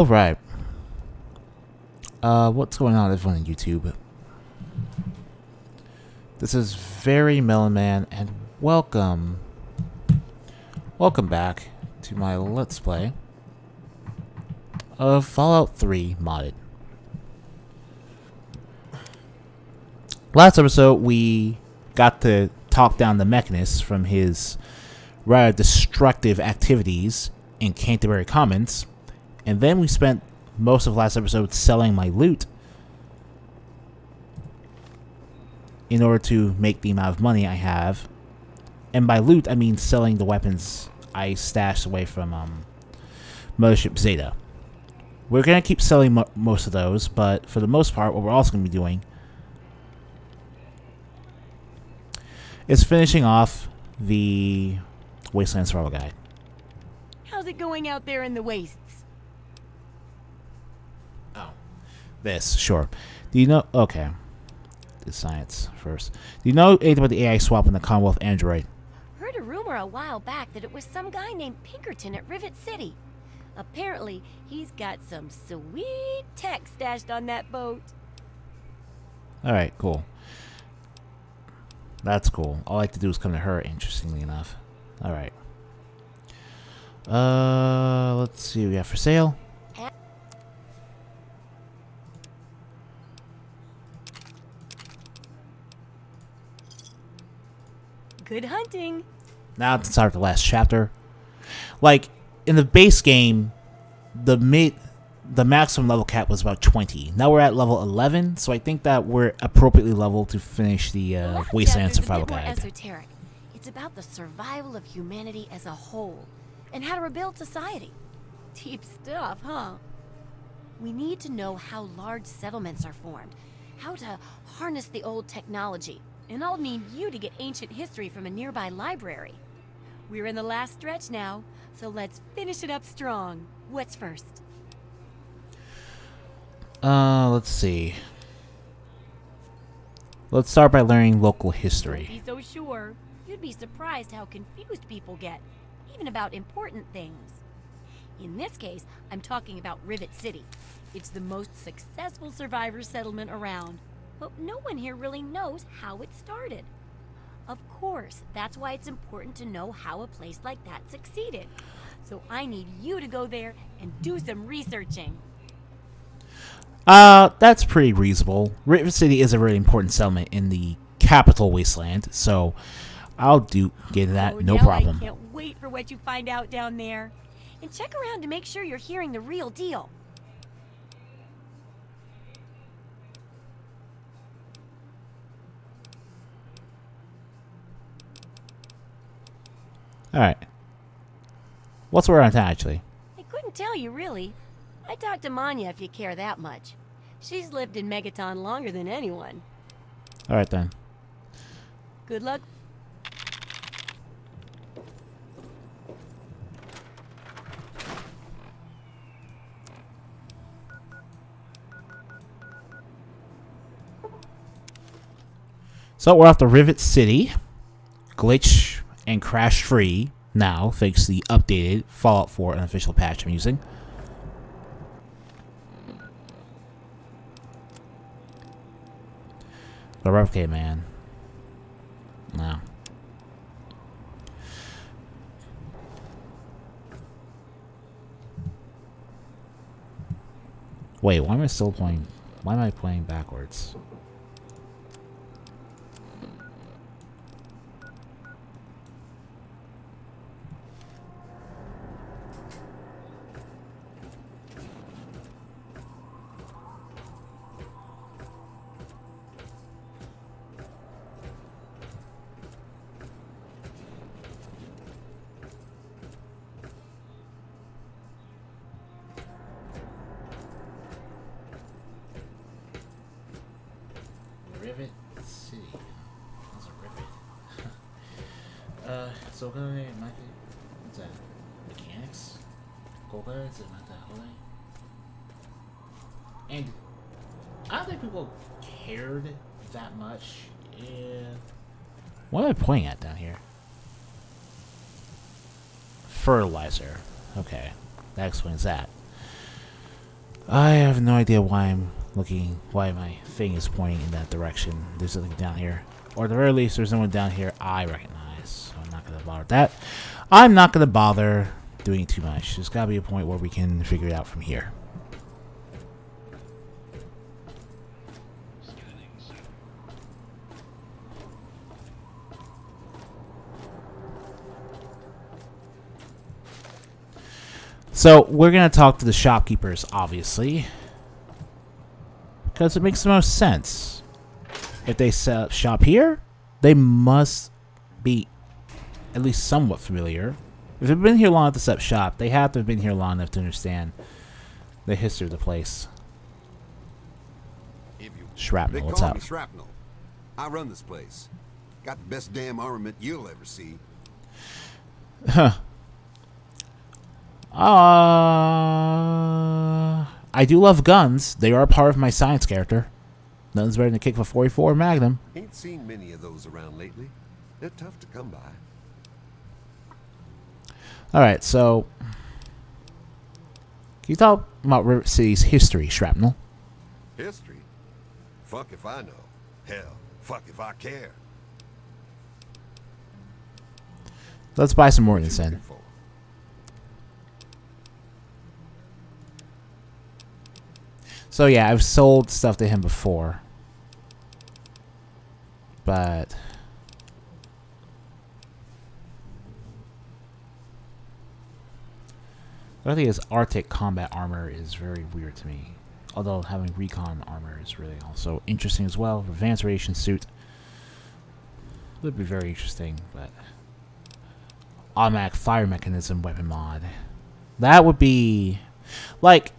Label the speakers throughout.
Speaker 1: Alright. What's going on, everyone on YouTube? This is Very Melon Man, and welcome back to my Let's Play of Fallout 3 Modded. Last episode, we got to talk down the Mechanist from his rather destructive activities in Canterbury Commons, and then we spent most of last episode selling my loot in order to make the amount of money I have. And by loot, I mean selling the weapons I stashed away from Mothership Zeta. We're going to keep selling most of those, but for the most part, what we're also going to be doing is finishing off the Wasteland Survival Guide.
Speaker 2: How's it going out there in the wastes?
Speaker 1: Oh. This, sure. Do you know... Okay. The science first. Do you know anything about the AI swap in the Commonwealth Android?
Speaker 2: Heard a rumor a while back that it was some guy named Pinkerton at Rivet City. Apparently, he's got some sweet tech stashed on that boat.
Speaker 1: Alright, cool. That's cool. All I like to do is come to her, interestingly enough. Alright. Let's see what we got for sale.
Speaker 2: Good hunting.
Speaker 1: Now to start the last chapter. Like, in the base game, the maximum level cap was about 20. Now we're at level 11, so I think that we're appropriately leveled to finish the Wasteland Survival Guide.
Speaker 2: Esoteric. It's about the survival of humanity as a whole, and how to rebuild society. Deep stuff, huh? We need to know how large settlements are formed, how to harness the old technology, and I'll need you to get ancient history from a nearby library. We're in the last stretch now, so let's finish it up strong. What's first?
Speaker 1: Let's see. Let's start by learning local history.
Speaker 2: Don't be so sure. You'd be surprised how confused people get, even about important things. In this case, I'm talking about Rivet City. It's the most successful survivor settlement around, but no one here really knows how it started. Of course, that's why it's important to know how a place like that succeeded. So I need you to go there and do some researching.
Speaker 1: That's pretty reasonable. Rivet City is a really important settlement in the capital Wasteland, so I'll get that, no problem.
Speaker 2: I can't wait for what you find out down there. And check around to make sure you're hearing the real deal.
Speaker 1: Alright. What's where on town, actually?
Speaker 2: I couldn't tell you, really. I talked to Manya if you care that much. She's lived in Megaton longer than anyone.
Speaker 1: Alright, then.
Speaker 2: Good luck.
Speaker 1: So we're off to Rivet City. Glitch and crash free now, thanks to the updated Fallout 4 unofficial patch I'm using. But okay, man. No. Wait, why am I still playing? Why am I playing backwards? Rivet City. That's a rivet. So what's that? Mechanics? Golga? Is it not that way? And I don't think people cared that much if... What am I pointing at down here? Fertilizer. Okay. That explains that. I have no idea why I'm looking, why my thing is pointing in that direction. There's something down here. Or at the very least, there's someone down here I recognize. So I'm not going to bother with that. I'm not going to bother doing too much. There's got to be a point where we can figure it out from here. So we're going to talk to the shopkeepers, obviously, because it makes the most sense. If they set up shop here, they must be at least somewhat familiar. If they've been here long enough to set up shop, they have to have been here long enough to understand the history of the place. Shrapnel, what's up?
Speaker 3: Shrapnel. I run this place. Got the best damn armament you'll ever see.
Speaker 1: Huh. I do love guns. They are a part of my science character. Nothing's better than a kick of a 44 Magnum.
Speaker 3: Ain't seen many of those around lately. They're tough to come by.
Speaker 1: Alright, so... Can you talk about Rivet City's history, Shrapnel?
Speaker 3: History? Fuck if I know. Hell, fuck if I care.
Speaker 1: Let's buy some Mortons then. So yeah, I've sold stuff to him before. But... I think his Arctic combat armor is very weird to me. Although having recon armor is really also interesting as well. Advanced radiation suit would be very interesting, but... Automatic fire mechanism weapon mod. That would be... Like...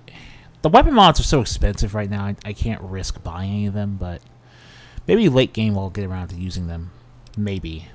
Speaker 1: The weapon mods are so expensive right now, I can't risk buying any of them, but maybe late game I'll get around to using them. Maybe.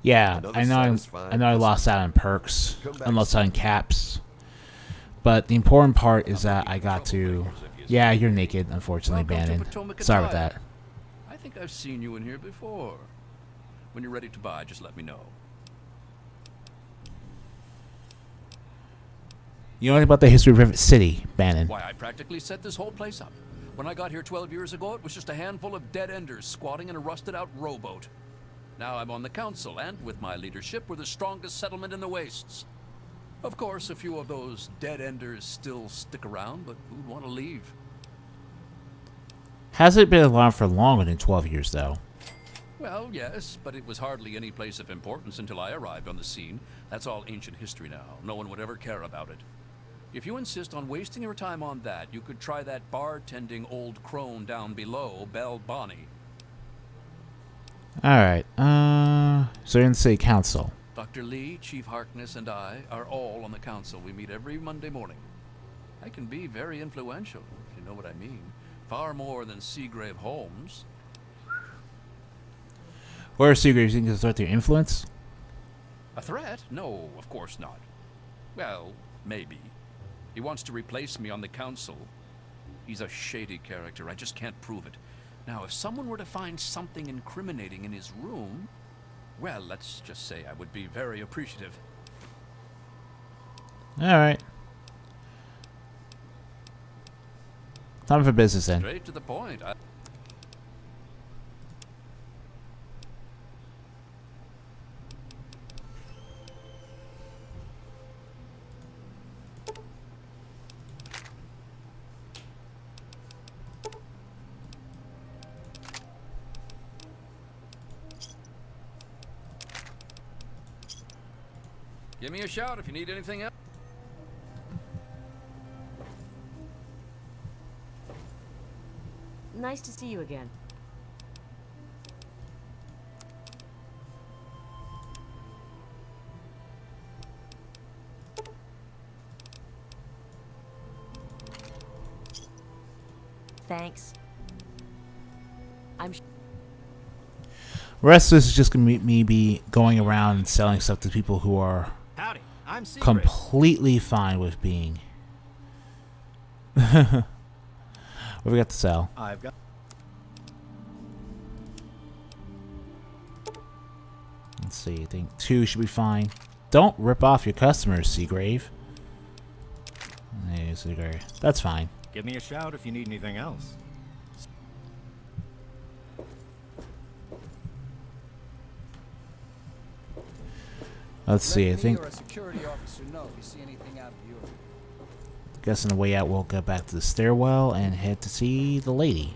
Speaker 1: Yeah, I know I lost out on perks, and lost out on caps. But the important part is that I got to... Yeah, you're naked, unfortunately, Bannon. Sorry about that.
Speaker 4: I think I've seen you in here before. When you're ready to buy, just let me know.
Speaker 1: You know anything about the history of Rivet City, Bannon?
Speaker 4: Why, I practically set this whole place up. When I got here 12 years ago, it was just a handful of dead-enders squatting in a rusted-out rowboat. Now I'm on the council, and with my leadership, we're the strongest settlement in the wastes. Of course, a few of those dead-enders still stick around, but who'd want to leave?
Speaker 1: Hasn't been around for longer than 12 years, though.
Speaker 4: Well, yes, but it was hardly any place of importance until I arrived on the scene. That's all ancient history now. No one would ever care about it. If you insist on wasting your time on that, you could try that bartending old crone down below, Belle Bonnie.
Speaker 1: Alright, so you're in the city council.
Speaker 4: Dr. Lee, Chief Harkness, and I are all on the council. We meet every Monday morning. I can be very influential, if you know what I mean. Far more than Seagrave Holmes.
Speaker 1: Where is Seagrave? You think it's a threat to your influence?
Speaker 4: A threat? No, of course not. Well, maybe. He wants to replace me on the council. He's a shady character. I just can't prove it. Now, if someone were to find something incriminating in his room, well, let's just say I would be very appreciative.
Speaker 1: Alright. Time for business then.
Speaker 4: Straight to the point. Give me a shout if you need anything else.
Speaker 5: Nice to see you again. Thanks.
Speaker 2: I'm
Speaker 1: The rest of this is just going to me be going around and selling stuff to people who are
Speaker 5: Howdy, I'm Secret.
Speaker 1: completely fine with being. What do we got to sell?
Speaker 5: I've got.
Speaker 1: Let's see. I think 2 should be fine. Don't rip off your customers, Seagrave. Hey, Seagrave. That's fine.
Speaker 5: Give me a shout if you need anything else.
Speaker 1: Let's see. I think.
Speaker 6: Or a security officer know if you see anything out of the ordinary.
Speaker 1: Guess on the way out, we'll go back to the stairwell and head to see the lady.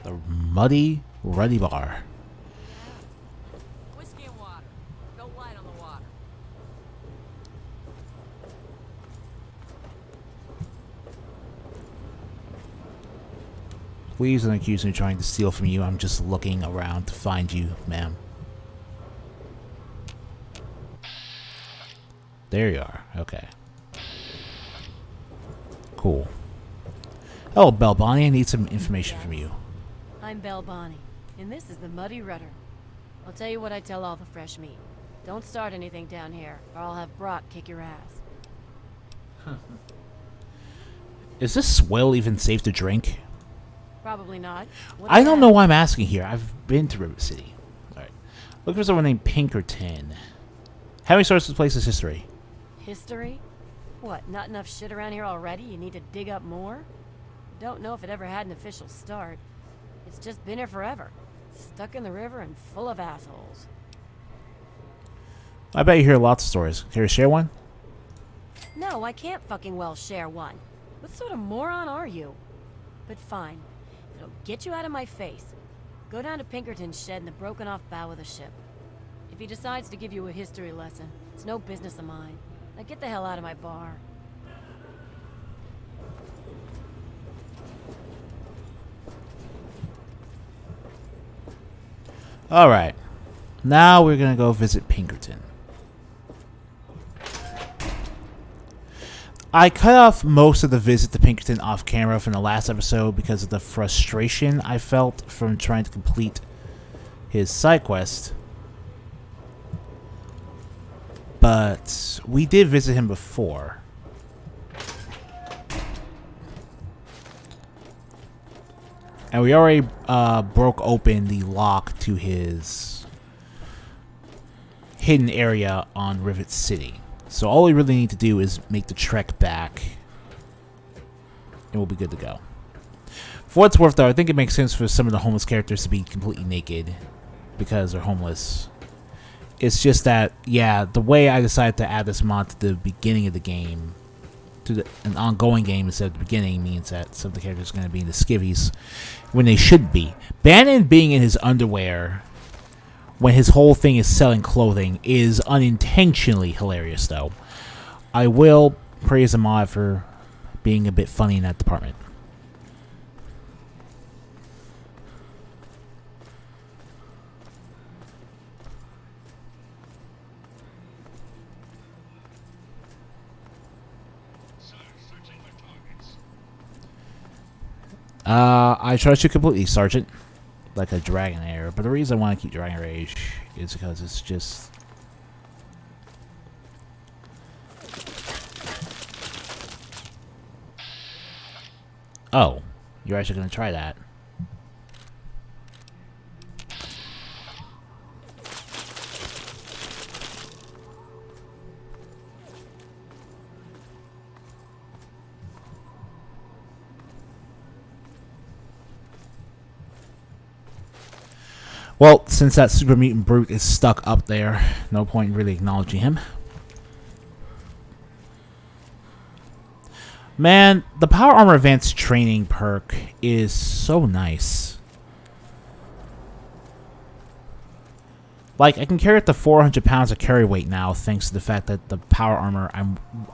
Speaker 1: The Muddy Ruddy Bar.
Speaker 2: whiskey and water. Go light on the water.
Speaker 1: Please don't accuse me of trying to steal from you. I'm just looking around to find you, ma'am. There you are. Okay. Cool. Oh, Belle Bonnie, I need some information from you.
Speaker 2: I'm Belle Bonnie, and this is the Muddy Rudder. I'll tell you what I tell all the fresh meat. Don't start anything down here, or I'll have Brock kick your ass.
Speaker 1: Is this swill even safe to drink?
Speaker 2: Probably not.
Speaker 1: I don't know why I'm asking here. I've been to Rivet City. Alright. Look for someone named Pinkerton. How many sources of places history?
Speaker 2: History? What, not enough shit around here already? You need to dig up more? Don't know if it ever had an official start. It's just been here forever. Stuck in the river and full of assholes.
Speaker 1: I bet you hear lots of stories. Care to share one?
Speaker 2: No, I can't fucking well share one. What sort of moron are you? But fine. If it'll get you out of my face, go down to Pinkerton's shed in the broken off bow of the ship. If he decides to give you a history lesson, it's no business of mine. Now get the hell out of my bar.
Speaker 1: Alright. Now we're gonna go visit Pinkerton. I cut off most of the visit to Pinkerton off camera from the last episode because of the frustration I felt from trying to complete his side quest. But we did visit him before. And we already broke open the lock to his hidden area on Rivet City. So all we really need to do is make the trek back, and we'll be good to go. For what it's worth, though, I think it makes sense for some of the homeless characters to be completely naked because they're homeless. It's just that, yeah, the way I decided to add this mod to the beginning of the game, to an ongoing game instead of the beginning, means that some of the characters are going to be in the skivvies when they should be. Bannon being in his underwear when his whole thing is selling clothing is unintentionally hilarious, though. I will praise the mod for being a bit funny in that department. I trust you completely, Sergeant. Like a Dragon Air. But the reason I want to keep Dragon Rage is because it's just... Oh, you're actually going to try that. Well, since that Super Mutant Brute is stuck up there, no point in really acknowledging him. Man, the Power Armor Advanced Training perk is so nice. Like, I can carry up to 400 pounds of carry weight now, thanks to the fact that the Power Armor...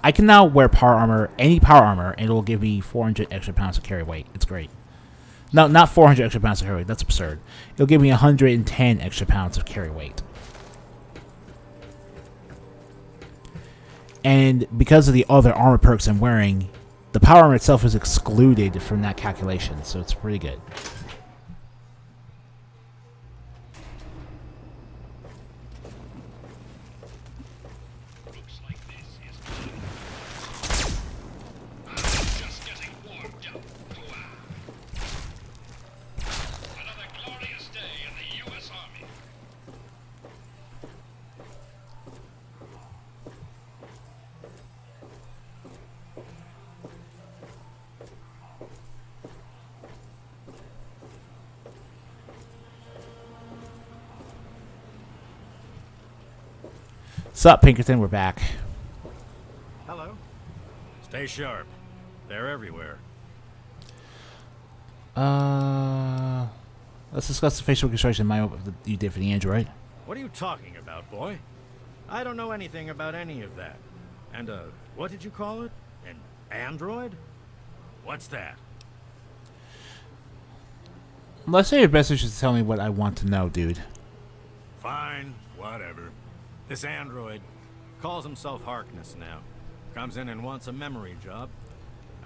Speaker 1: I can now wear Power Armor, any Power Armor, and it will give me 400 extra pounds of carry weight. It's great. No, not 400 extra pounds of carry weight. That's absurd. It'll give me 110 extra pounds of carry weight. And because of the other armor perks I'm wearing, the power armor itself is excluded from that calculation, so it's pretty good. Sup, Pinkerton? We're back.
Speaker 5: Hello. Stay sharp. They're everywhere.
Speaker 1: Let's discuss the facial reconstruction that you did for the android.
Speaker 5: What are you talking about, boy? I don't know anything about any of that. And, what did you call it? An android? What's that?
Speaker 1: Let's say your best is to tell me what I want to know, dude.
Speaker 5: Fine, whatever. This android calls himself Harkness now. Comes in and wants a memory job.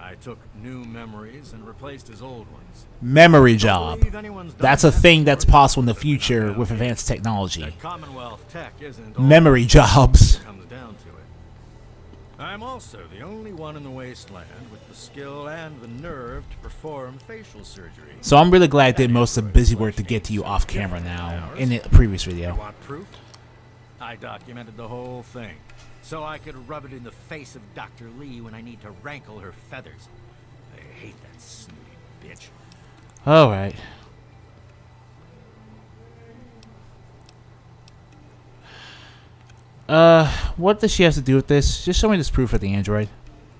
Speaker 5: I took new memories and replaced his old ones.
Speaker 1: Memory job.
Speaker 5: Anyone's done
Speaker 1: That's a
Speaker 5: that
Speaker 1: thing that's
Speaker 5: before.
Speaker 1: possible in the future with advanced technology.
Speaker 5: That Commonwealth tech isn't all
Speaker 1: Memory
Speaker 5: it
Speaker 1: jobs.
Speaker 5: comes down to it. I'm also the only one in the Wasteland with the skill and the nerve to perform facial surgery.
Speaker 1: So I'm really glad I did most of the busy work to get to you off camera now in the previous
Speaker 5: You
Speaker 1: video.
Speaker 5: want proof? I documented the whole thing, so I could rub it in the face of Dr. Lee when I need to rankle her feathers. I hate that snooty bitch.
Speaker 1: Alright. What does she have to do with this? Just show me this proof of the android.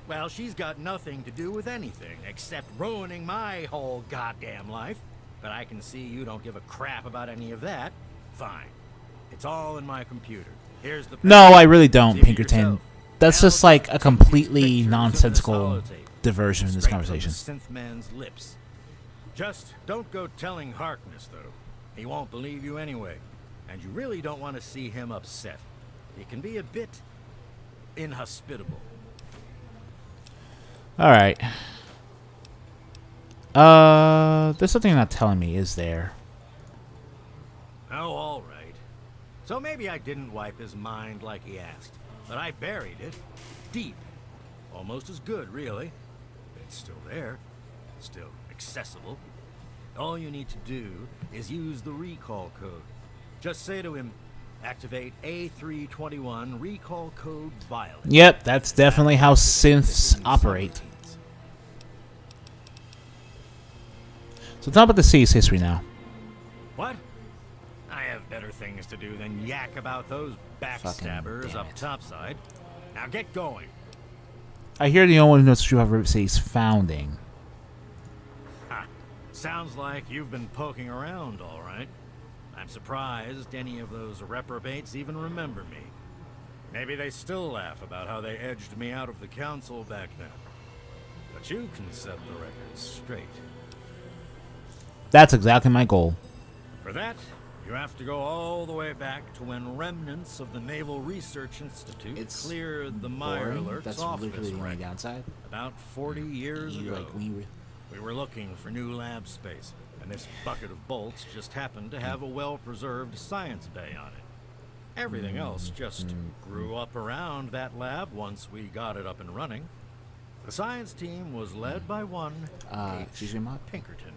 Speaker 5: Well, she's got nothing to do with anything except ruining my whole goddamn life. But I can see you don't give a crap about any of that. Fine. It's all in my computer. Here's the
Speaker 1: No, I really don't,
Speaker 5: See for
Speaker 1: Pinkerton.
Speaker 5: yourself.
Speaker 1: That's
Speaker 5: Now
Speaker 1: just like a
Speaker 5: take these
Speaker 1: completely
Speaker 5: pictures of this
Speaker 1: nonsensical
Speaker 5: holotape
Speaker 1: diversion in this
Speaker 5: straight from the
Speaker 1: conversation.
Speaker 5: synth man's lips. Just don't go telling Harkness, though. He won't believe you anyway. And you really don't want to see him upset. He can be a bit inhospitable.
Speaker 1: Alright. There's something you're not telling me, is there?
Speaker 5: Oh, all right. So maybe I didn't wipe his mind like he asked, but I buried it deep. Almost as good, really. But it's still there. Still accessible. All you need to do is use the recall code. Just say to him, activate A321 recall code Violet.
Speaker 1: Yep, that's definitely how synths operate. So talk about the city's history now.
Speaker 5: What? I have better things to do than yak about those backstabbers
Speaker 1: damn
Speaker 5: up
Speaker 1: it.
Speaker 5: topside. Now get going.
Speaker 1: I hear the only one who knows true about Rivet City's founding.
Speaker 5: Ha. Sounds like you've been poking around, all right. I'm surprised any of those reprobates even remember me. Maybe they still laugh about how they edged me out of the council back then. But you can set the record straight.
Speaker 1: That's exactly my goal.
Speaker 5: For that, you have to go all the way back to when remnants of the Naval Research Institute cleared the Meyer alerts off this wreck.
Speaker 1: downside.
Speaker 5: About 40 years ago.
Speaker 1: when
Speaker 5: We were looking for new lab space, and this bucket of bolts just happened to have a well-preserved science bay on it. Everything else just grew up around that lab once we got it up and running. The science team was led by one
Speaker 1: excuse me, Mart?
Speaker 5: Pinkerton.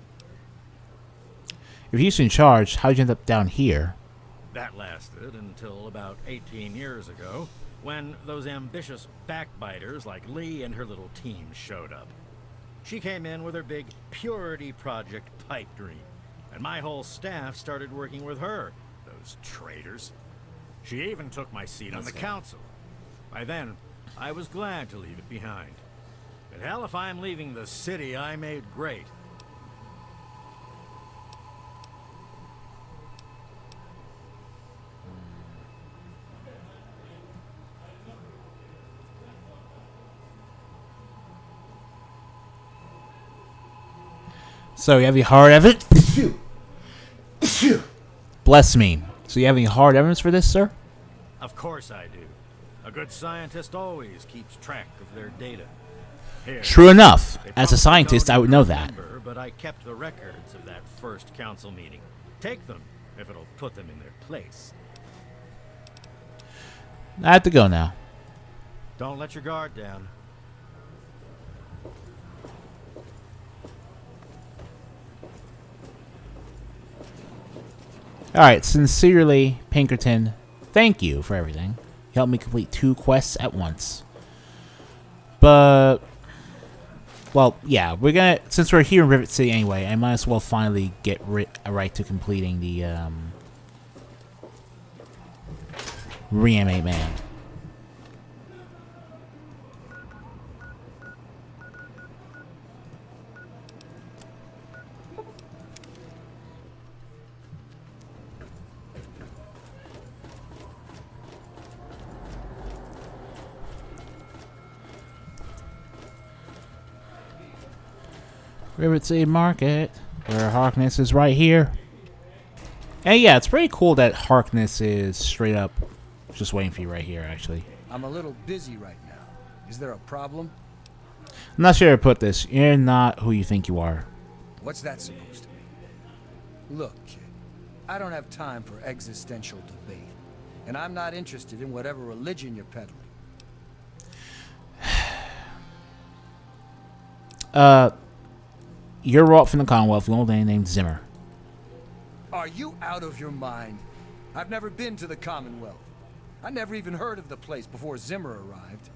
Speaker 1: If he's in charge, how'd you end up down here?
Speaker 5: That lasted until about 18 years ago, when those ambitious backbiters like Lee and her little team showed up. She came in with her big Purity Project pipe dream, and my whole staff started working with her, those traitors. She even took my seat on the council. By then, I was glad to leave it behind. But hell, if I'm leaving the city I made great.
Speaker 1: So you have any hard evidence? Bless me. So you have any hard evidence for this, sir?
Speaker 5: Of course I do. A good scientist always keeps track of their data. Here,
Speaker 1: True enough.
Speaker 5: they
Speaker 1: As a
Speaker 5: probably
Speaker 1: scientist,
Speaker 5: don't
Speaker 1: I would
Speaker 5: even
Speaker 1: know that.
Speaker 5: remember, but I kept the records of that first council meeting. Take them, if it'll put them in their place.
Speaker 1: I have to go now.
Speaker 5: Don't let your guard down.
Speaker 1: Alright, sincerely, Pinkerton, thank you for everything. You helped me complete 2 quests at once. But, well, yeah, we're gonna, since we're here in Rivet City anyway, I might as well finally get right to completing the, reanimate man. Rivet City Market, where Harkness is right here. And yeah, it's pretty cool that Harkness is straight up just waiting for you right here, actually.
Speaker 6: I'm a little busy right now. Is there a problem?
Speaker 1: I'm not sure how to put this. You're not who you think you are.
Speaker 6: What's that supposed to mean? Look, kid, I don't have time for existential debate. And I'm not interested in whatever religion you're peddling.
Speaker 1: You're Walt from the Commonwealth, an old man named Zimmer.
Speaker 6: Are you out of your mind? I've never been to the Commonwealth. I never even heard of the place before Zimmer arrived.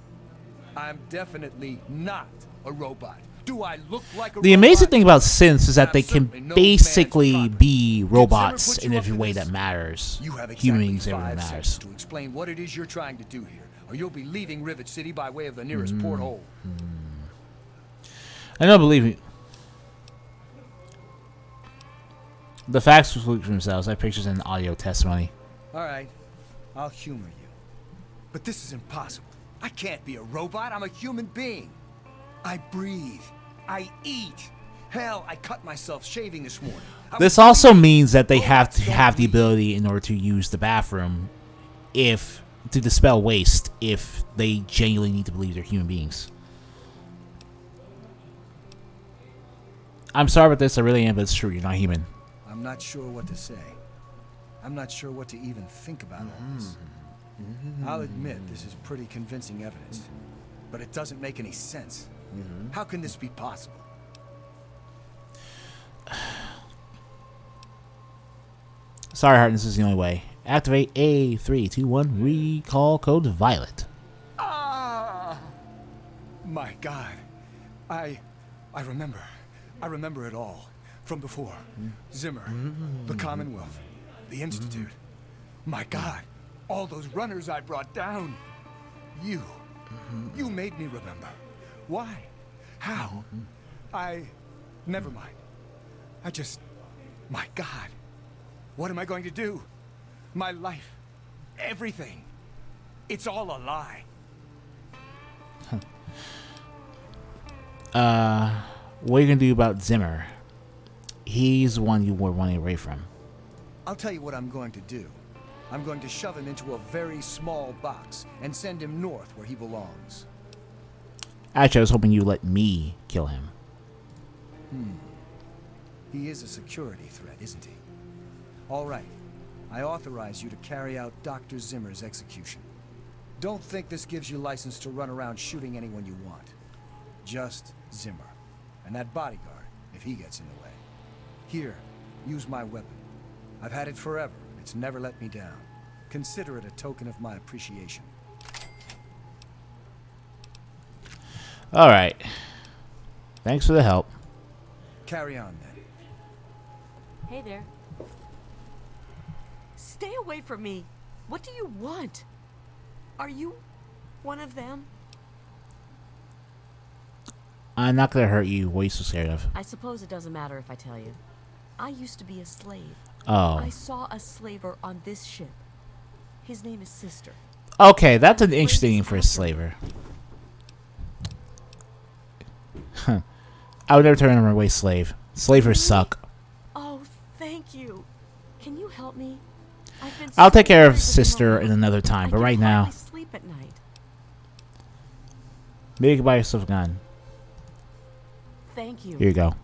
Speaker 6: I'm definitely not a robot. Do I look like a robot?
Speaker 1: The amazing thing about synths is that they can
Speaker 6: certainly no
Speaker 1: basically
Speaker 6: man's
Speaker 1: be
Speaker 6: Zimmer
Speaker 1: robots
Speaker 6: put
Speaker 1: in
Speaker 6: you
Speaker 1: every
Speaker 6: up to
Speaker 1: way
Speaker 6: this?
Speaker 1: that matters.
Speaker 6: You have
Speaker 1: Human
Speaker 6: exactly
Speaker 1: beings,
Speaker 6: 5
Speaker 1: everything
Speaker 6: seconds
Speaker 1: matters.
Speaker 6: to explain what it is you're trying to do here, or you'll be leaving Rivet City by way of the nearest porthole.
Speaker 1: I don't believe you. The facts will speak for themselves. I have pictures and audio testimony.
Speaker 6: All right, I'll humor you. But this is impossible. I can't be a robot. I'm a human being. I breathe. I eat. Hell, I cut myself shaving this morning.
Speaker 1: This also means that they have to have the ability in order to use the bathroom to dispel waste if they genuinely need to believe they're human beings. I'm sorry about this, I really am, but it's true, you're not human.
Speaker 6: I'm not sure what to say. I'm not sure what to even think about all this. I'll admit this is pretty convincing evidence, but it doesn't make any sense. How can this be possible?
Speaker 1: Sorry, Hart, this is the only way. Activate A321 recall code Violet.
Speaker 6: Ah! My God. I remember. I remember it all. From before. Zimmer. The Commonwealth. The Institute. My God. All those runners I brought down. You. You made me remember. Why? How? Never mind. My God. What am I going to do? My life. Everything. It's all a lie.
Speaker 1: What are you gonna do about Zimmer? He's the one you were running away from.
Speaker 6: I'll tell you what I'm going to do. I'm going to shove him into a very small box and send him north where he belongs.
Speaker 1: Actually, I was hoping you'd let me kill him.
Speaker 6: He is a security threat, isn't he? All right. I authorize you to carry out Dr. Zimmer's execution. Don't think this gives you license to run around shooting anyone you want. Just Zimmer. And that bodyguard, if he gets in the way. Here, use my weapon. I've had it forever. It's never let me down. Consider it a token of my appreciation.
Speaker 1: Alright. Thanks for the help.
Speaker 6: Carry on, then.
Speaker 7: Hey there. Stay away from me. What do you want? Are you one of them?
Speaker 1: I'm not gonna hurt you. What are you so scared of?
Speaker 7: I suppose it doesn't matter if I tell you. I used to be a slave.
Speaker 1: Oh.
Speaker 7: I saw a slaver on this ship. His name is Sister.
Speaker 1: Okay, that's an interesting name for a slaver. I would never turn him away slave. Slavers suck.
Speaker 7: Oh, thank you. Can you help me? I've been
Speaker 1: I'll take
Speaker 7: so
Speaker 1: care of
Speaker 7: worried with
Speaker 1: sister
Speaker 7: Mama.
Speaker 1: in another time,
Speaker 7: I
Speaker 1: but
Speaker 7: can
Speaker 1: right now,
Speaker 7: hardly sleep at night.
Speaker 1: maybe you can buy yourself a gun.
Speaker 7: Thank you.
Speaker 1: Here you go.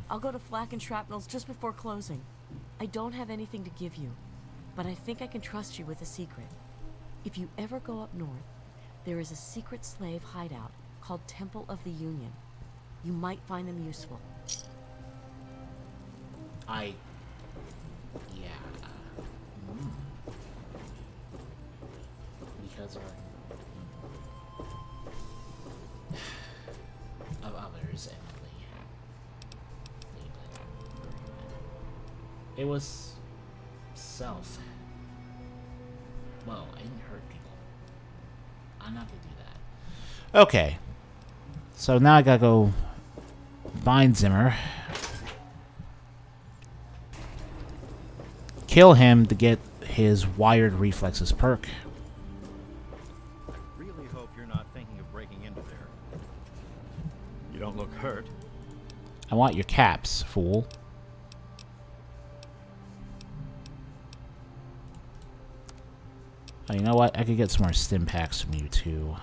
Speaker 7: I'll go to Flak and Shrapnel's just before closing. I don't have anything to give you, but I think I can trust you with a secret. If you ever go up north, there is a secret slave hideout called Temple of the Union. You might find them useful.
Speaker 1: Because of others and it was self. Well, I didn't hurt people. I'm not gonna do that. Okay. So now I gotta go find Zimmer. Kill him to get his wired reflexes perk.
Speaker 5: I really hope you're not thinking of breaking into there. You don't look hurt.
Speaker 1: I want your caps, fool. Oh, you know what? I could get some more stim packs from you, too.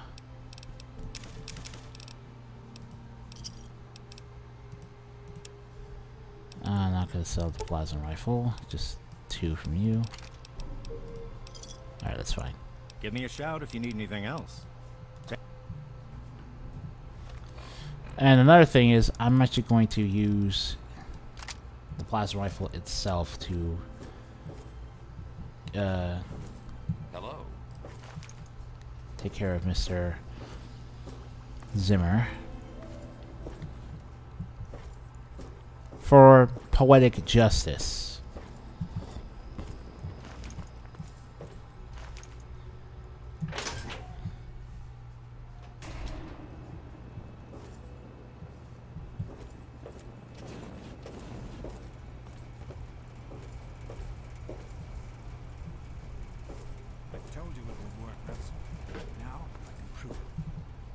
Speaker 1: I'm not going to sell the plasma rifle. Just 2 from you. Alright, that's fine.
Speaker 5: Give me a shout if you need anything else.
Speaker 1: And another thing is, I'm actually going to use the plasma rifle itself to
Speaker 4: Hello.
Speaker 1: take care of Mr. Zimmer. For poetic justice.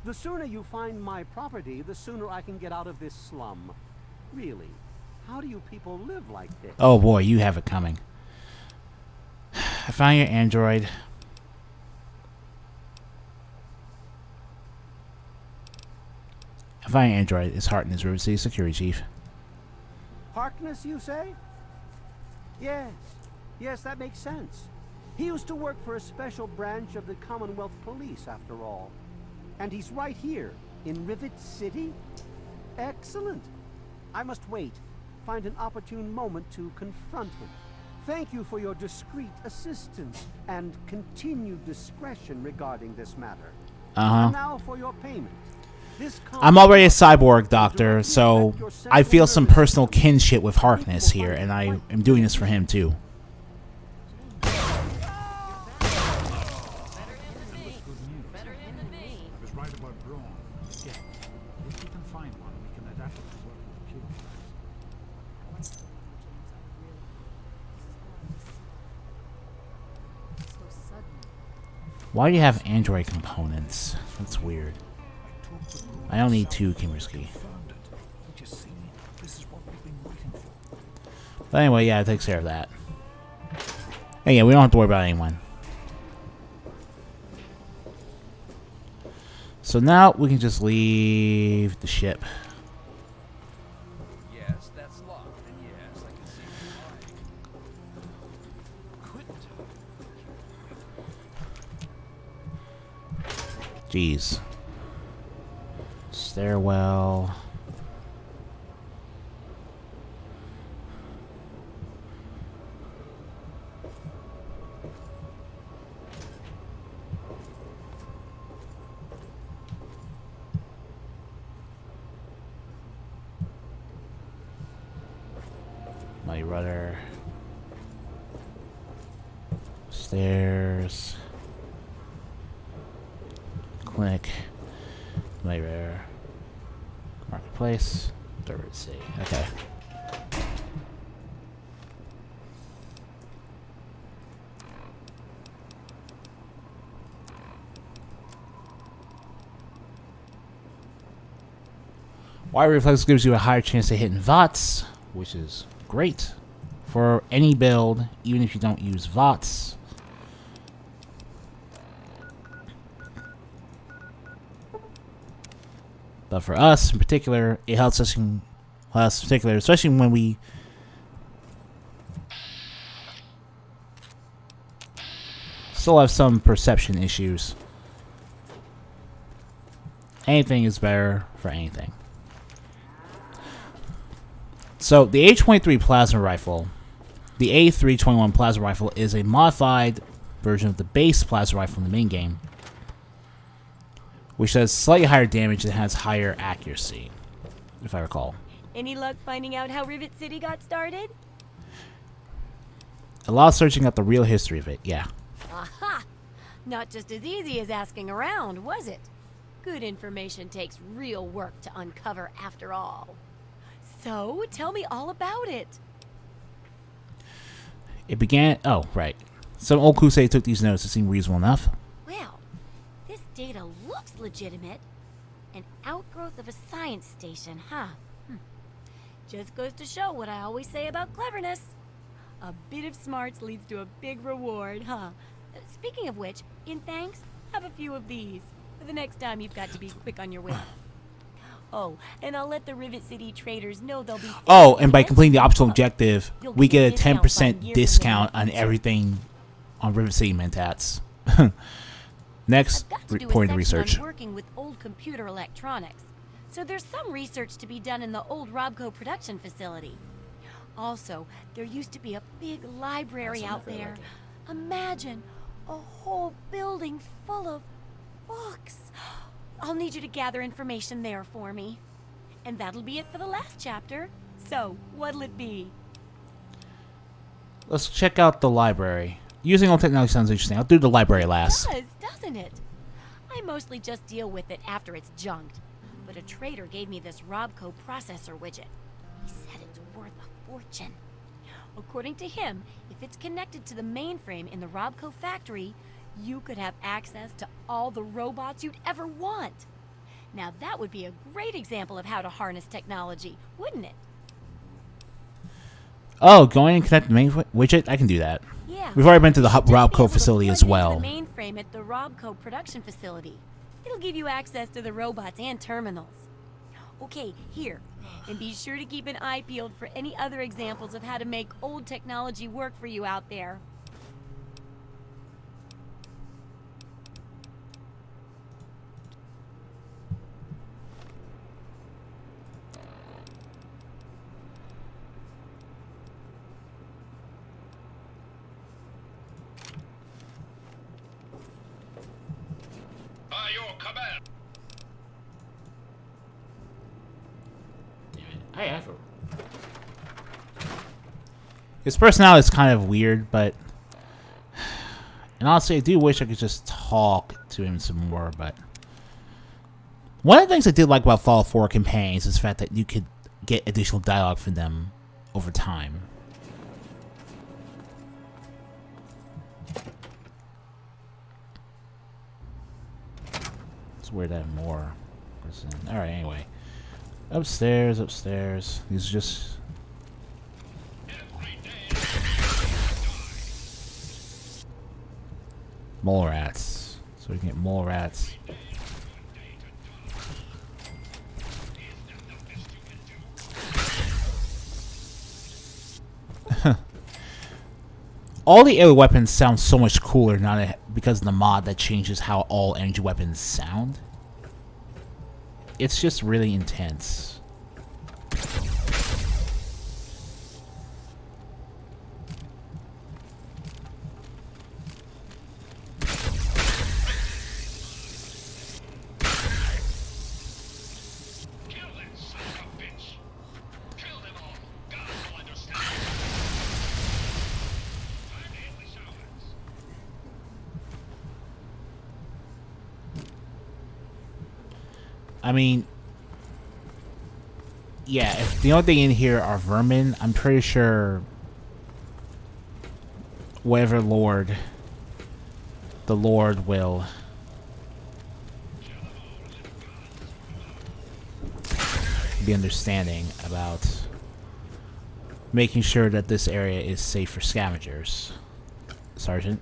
Speaker 8: The sooner you find my property, the sooner I can get out of this slum. Really, how do you people live like this?
Speaker 1: Oh boy, you have it coming. I found your android. I found your android. It's Harkness, River City Security Chief.
Speaker 8: Harkness, you say? Yes. Yes, that makes sense. He used to work for a special branch of the Commonwealth Police, after all. And he's right here, in Rivet City? Excellent. I must wait. Find an opportune moment to confront him. Thank you for your discreet assistance and continued discretion regarding this matter. And now for your payment.
Speaker 1: I'm already a cyborg, Doctor, so I feel some personal kinship with Harkness here, and I am doing this for him, too. Why do you have Android components? That's weird. I don't need 2, Kimmersky. But anyway, yeah, it takes care of that. And yeah, we don't have to worry about anyone. So now we can just leave the ship.
Speaker 4: Yes, that's locked. And yes, I can see
Speaker 1: Jeez. Stairwell. My rudder. Stairs. Clinic. My rare. Marketplace. Third city. Okay. Wire Reflex gives you a higher chance of hitting VOTs, which is great for any build, even if you don't use VOTs. But for us in particular, it helps us especially when we still have some perception issues. Anything is better for anything. So the H-23 plasma rifle, the A321 plasma rifle, is a modified version of the base plasma rifle in the main game, which does slightly higher damage and has higher accuracy, if I recall.
Speaker 2: Any luck finding out how Rivet City got started?
Speaker 1: A lot of searching out the real history of it, yeah.
Speaker 2: Aha! Not just as easy as asking around, was it? Good information takes real work to uncover after all. So, tell me all about it.
Speaker 1: It began... Oh, right. Some old crusade took these notes to seem reasonable enough.
Speaker 2: Well, this data looks legitimate. An outgrowth of a science station, huh? Just goes to show what I always say about cleverness. A bit of smarts leads to a big reward, huh? Speaking of which, in thanks, have a few of these. For the next time you've got to be quick on your wit. Oh, and I'll let the Rivet City traders know they'll be...
Speaker 1: Oh, and by completing the optional objective, we get a 10% discount on everything on Rivet City Mentats. Next, point of research.
Speaker 2: I'm working with old computer electronics, so there's some research to be done in the old Robco production facility. Also, there used to be a big library out there. Imagine a whole building full of books. I'll need you to gather information there for me. And that'll be it for the last chapter. So, what'll it be?
Speaker 1: Let's check out the library. Using old technology sounds interesting. I'll do the library last.
Speaker 2: It does, doesn't it? I mostly just deal with it after it's junked. But a trader gave me this Robco processor widget. He said it's worth a fortune. According to him, if it's connected to the mainframe in the Robco factory, you could have access to all the robots you'd ever want. Now that would be a great example of how to harness technology, wouldn't it?
Speaker 1: Oh, going and connect the main widget? I can do that.
Speaker 2: Yeah.
Speaker 1: We've already been to the Robco facility as well.
Speaker 2: The mainframe at the Robco production facility. It'll give you access to the robots and terminals. Okay, here. And be sure to keep an eye peeled for any other examples of how to make old technology work for you out there.
Speaker 1: His personality is kind of weird, but... And honestly, I do wish I could just talk to him some more, but... One of the things I did like about Fallout 4 Companions is the fact that you could get additional dialogue from them over time. It's weird to have more. Alright, anyway. Upstairs. These are just... mole rats. So we can get mole rats. All the air weapons sound so much cooler now because of the mod that changes how all energy weapons sound. It's just really intense. I mean, yeah, if the only thing in here are vermin, I'm pretty sure whatever Lord, the Lord will be understanding about making sure that this area is safe for scavengers, Sergeant.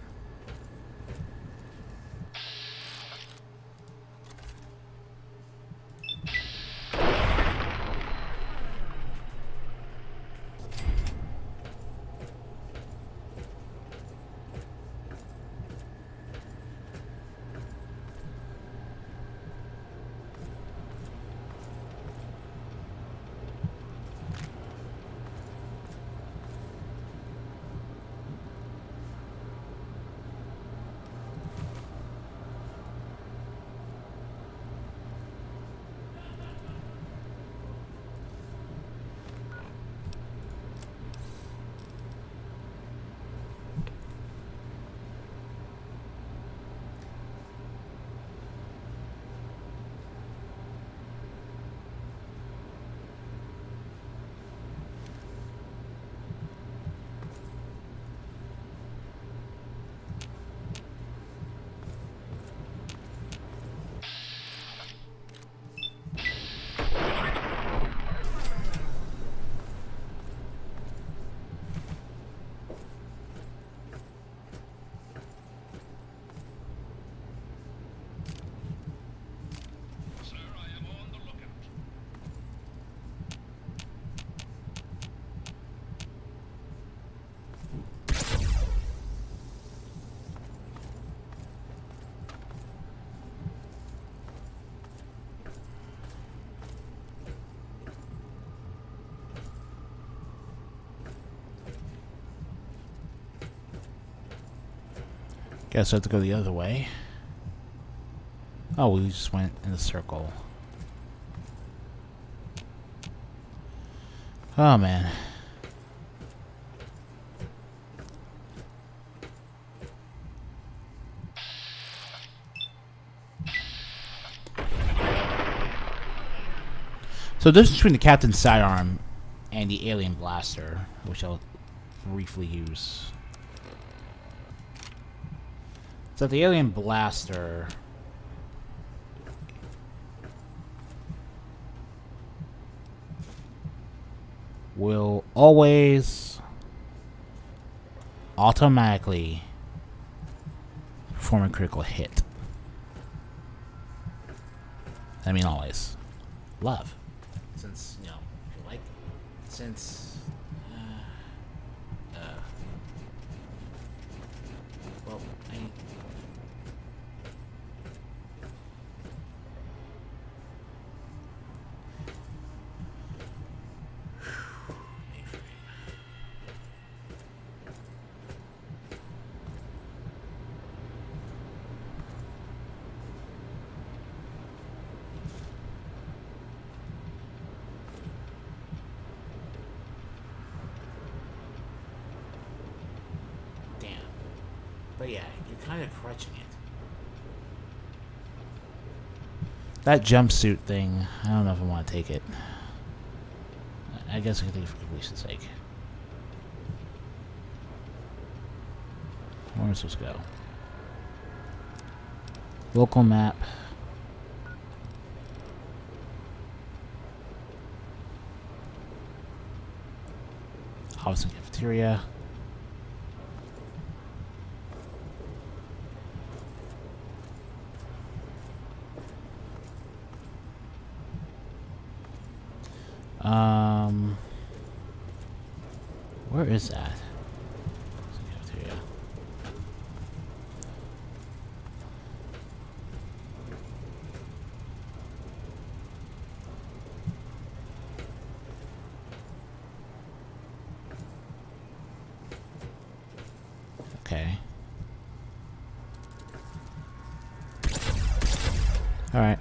Speaker 1: Guess I have to go the other way. Oh, we just went in a circle. Oh, man. So the difference between the Captain's Sidearm and the Alien Blaster, which I'll briefly use. So the Alien Blaster will always automatically perform a critical hit. I mean always. Love. Since, you know, like, since... well, But yeah, you're kind of crutching it. That jumpsuit thing, I don't know if I want to take it. I guess I can take it for completion's sake. Where am I supposed to go? Local map. Office and cafeteria. Where is that? Cafeteria. Okay. All right.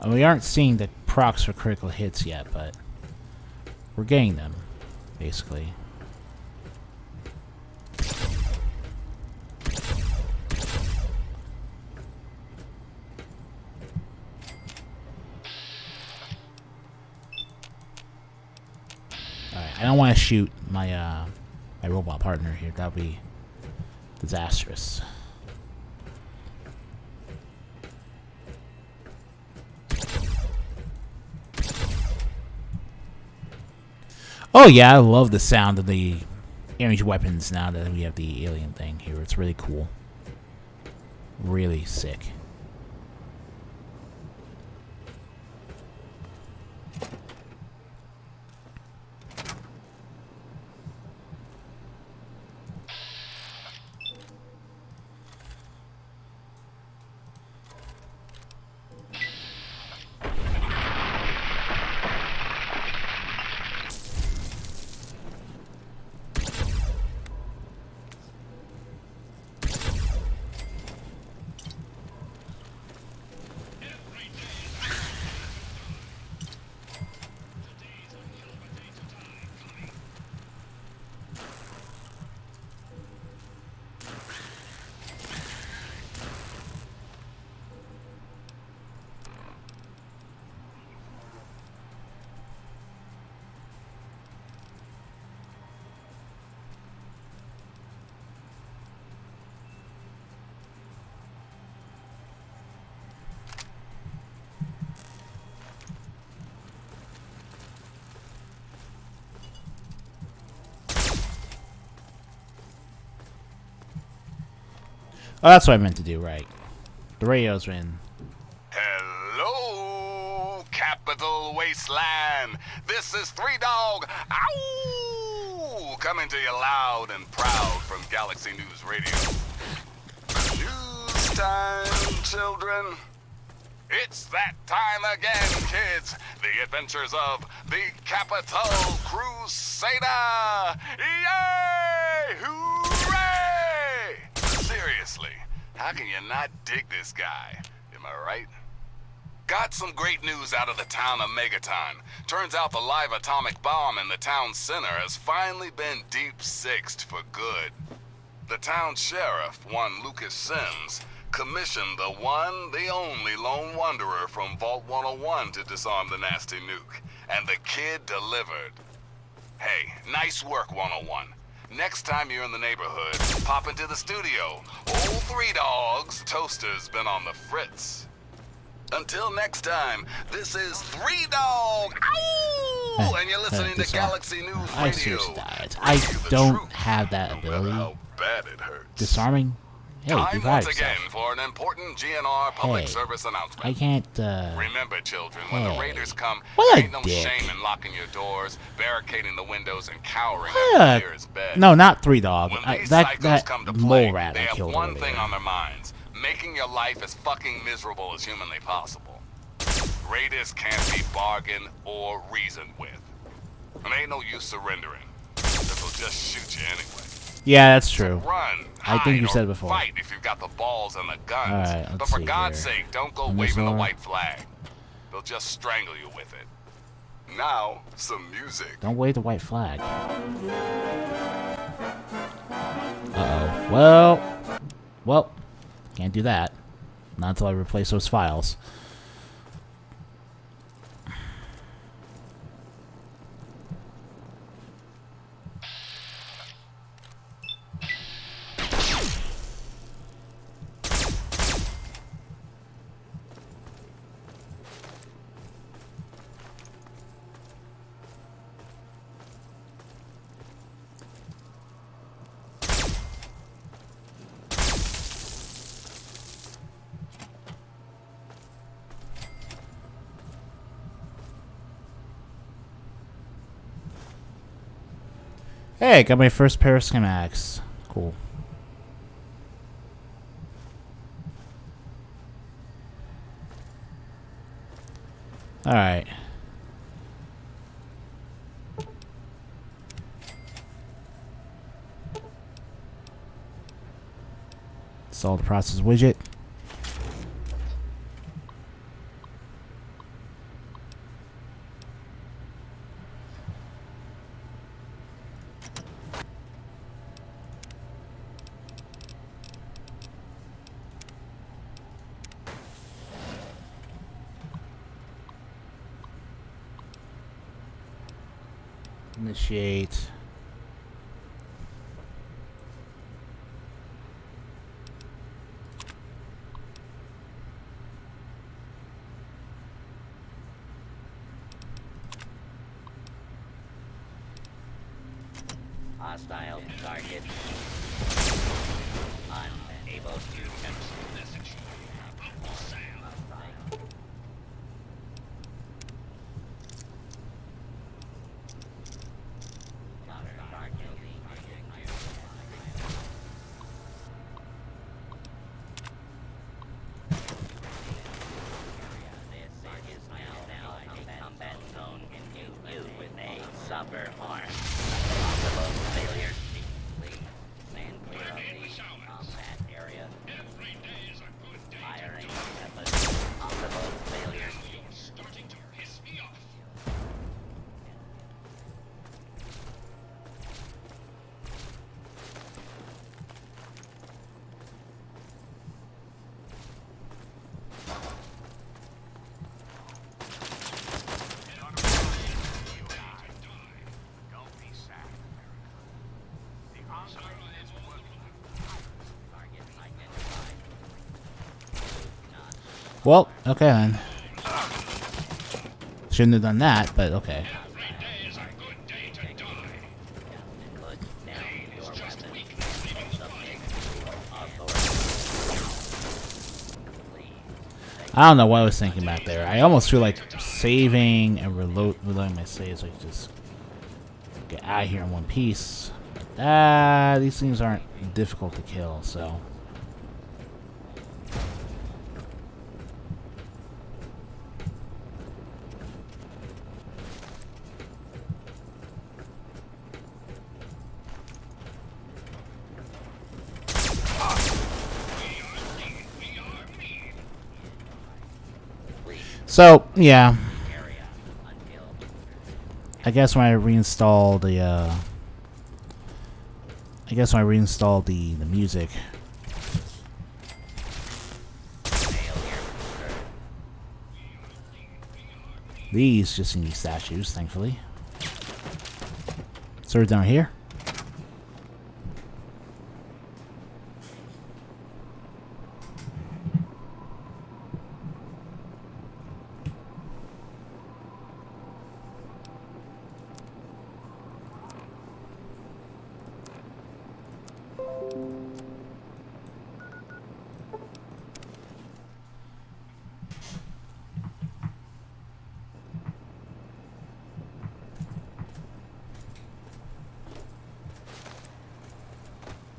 Speaker 1: We aren't seeing the procs for critical hits yet, but we're getting them, basically. Alright, I don't want to shoot my my robot partner here. That would be disastrous. Oh yeah, I love the sound of the range weapons now that we have the alien thing here. It's really cool. Really sick. Oh, that's what I meant to do, right. The radios are in.
Speaker 9: Hello, Capital Wasteland. This is Three Dog. Ow! Coming to you loud and proud from Galaxy News Radio. News time, children. It's that time again, kids. The adventures of the Capital Crusader. Yay! Hooray! Seriously, how can you not dig this guy? Am I right? Got some great news out of the town of Megaton. Turns out the live atomic bomb in the town center has finally been deep-sixed for good. The town sheriff, one Lucas Sims, commissioned the one, the only lone wanderer from Vault 101 to disarm the nasty nuke, and the kid delivered. Hey, nice work, 101. Next time you're in the neighborhood, pop into the studio. Old Three Dogs Toaster's been on the fritz. Until next time, this is Three Dog. Ow! And you're listening to Galaxy News Radio.
Speaker 1: I seriously died. I don't have that ability.
Speaker 9: How bad it hurts.
Speaker 1: Disarming? Hey,
Speaker 9: Time once again for an important GNR public service announcement.
Speaker 1: I can't,
Speaker 9: Remember, children, when the raiders come,
Speaker 1: what
Speaker 9: there ain't no
Speaker 1: dick.
Speaker 9: shame in locking your doors, barricading the windows, and cowering under the nearest bed.
Speaker 1: No, not Three Dog.
Speaker 9: When these
Speaker 1: That
Speaker 9: psychos come to play,
Speaker 1: mole rat
Speaker 9: they
Speaker 1: I
Speaker 9: have
Speaker 1: killed
Speaker 9: one
Speaker 1: earlier.
Speaker 9: thing on their minds: making your life as fucking miserable as humanly possible. Raiders can't be bargained or reasoned with. And ain't no use surrendering. They'll just shoot you anyway.
Speaker 1: Yeah, that's true.
Speaker 9: Run,
Speaker 1: I think you
Speaker 9: hide,
Speaker 1: said
Speaker 9: or
Speaker 1: it before.
Speaker 9: Fight if you've got the balls and the guns.
Speaker 1: Alright, let's
Speaker 9: but for
Speaker 1: see
Speaker 9: God's
Speaker 1: here.
Speaker 9: sake, don't go
Speaker 1: And this
Speaker 9: waving the
Speaker 1: one?
Speaker 9: white flag. They'll just strangle you with it. Now, some music.
Speaker 1: Don't wave the white flag. Uh-oh. Well, can't do that. Not until I replace those files. Hey, got my first pair of schematics. Cool. Alright. Install the process widget. Initiate.
Speaker 10: Hostile target. Unable to message. Suffer harm. Possible failures. Please stand clear of the combat area. Firing weapons. Possible failures. Starting to piss me off.
Speaker 1: Well, okay then. Shouldn't have done that, but okay. I don't know what I was thinking back there. I almost feel like saving and reloading my saves, like just get out of here in one piece. But these things aren't difficult to kill, so. So, yeah. I guess when I reinstall the music. These just need statues, thankfully. So we're down here.